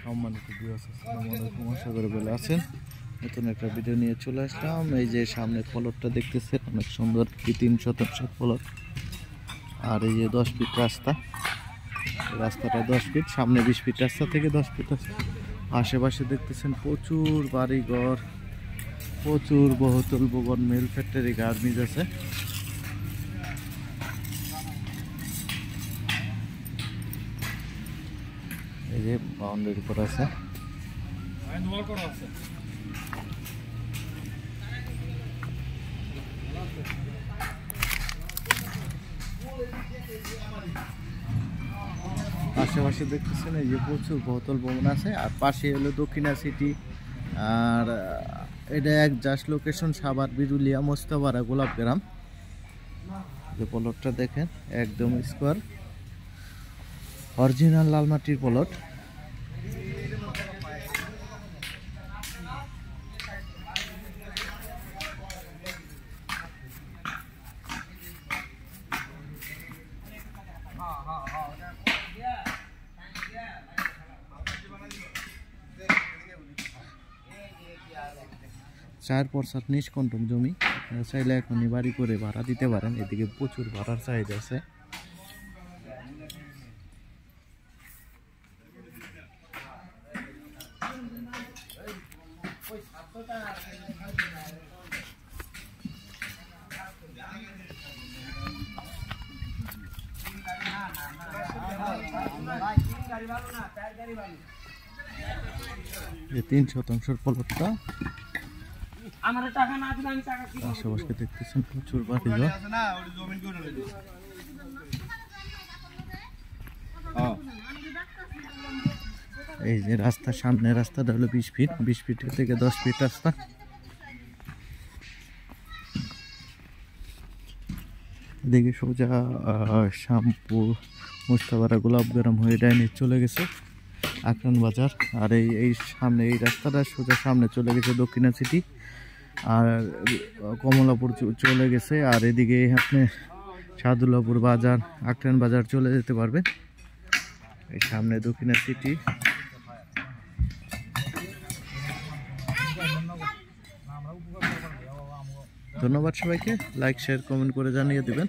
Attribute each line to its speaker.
Speaker 1: সম্মানিত ভিউয়ার্স, আসসালামু আলাইকুম। আশা করি ভালো আছেন। নতুন একটা ভিডিও নিয়ে চলে আসলাম। এই যে সামনে প্লটটা দেখতেছেন, অনেক সুন্দর 3 শতাংশ প্লট। আর এই যে 10 ফিট রাস্তা, রাস্তাটা 10 ফিট, সামনে 20 ফিট রাস্তা থেকে 10 ফিট রাস্তা। আশেপাশে দেখতেছেন প্রচুর বাড়িঘর, প্রচুর বহুতল ভবন, মিল ফ্যাক্টরি, গার্মেন্টস আছে। এই যে বাউন্ডারি করা আছে। আশেপাশে দেখতেছেন এই যে প্রচুর বহুতল ভবন আছে। আর পাশে হলো দক্ষিণা সিটি। আর এটা এক জাস্ট লোকেশন সাভার, বিরুলিয়া, মোস্তফারা, গোলাপগ্রাম। যে প্লটটা দেখেন একদম স্কোয়ার, অরিজিনাল লাল মাটির প্লট। 4% নিষ্কণ্টক জমি, চাইলে এখনই বাড়ি করে ভাড়া দিতে পারেন। এদিকে প্রচুর ভাড়ার চাহিদা আছে। এই 3 শতাংশের প্লটটা আশেপাশে দেখতেছেন প্রচুর বাড়িঘর। এই যে রাস্তা, সামনে রাস্তাটা হলো 20 ফিট, 20 ফিট থেকে 10 ফিট রাস্তা। এদিকে সোজা শ্যামপুর, মোস্তফারা, গোলাপগ্রাম হয়ে ডাইনে চলে গেছে আকরান বাজার। আর এই সামনে এই রাস্তাটা সোজা সামনে চলে গেছে দক্ষিণা সিটি আর কমলাপুর চলে গেছে। আর এদিকে আপনি সাদুল্লাপুর বাজার, আকরান বাজার চলে যেতে পারবেন। এই সামনে দক্ষিণা সিটি। ধন্যবাদ সবাইকে, লাইক শেয়ার কমেন্ট করে জানিয়ে দিবেন।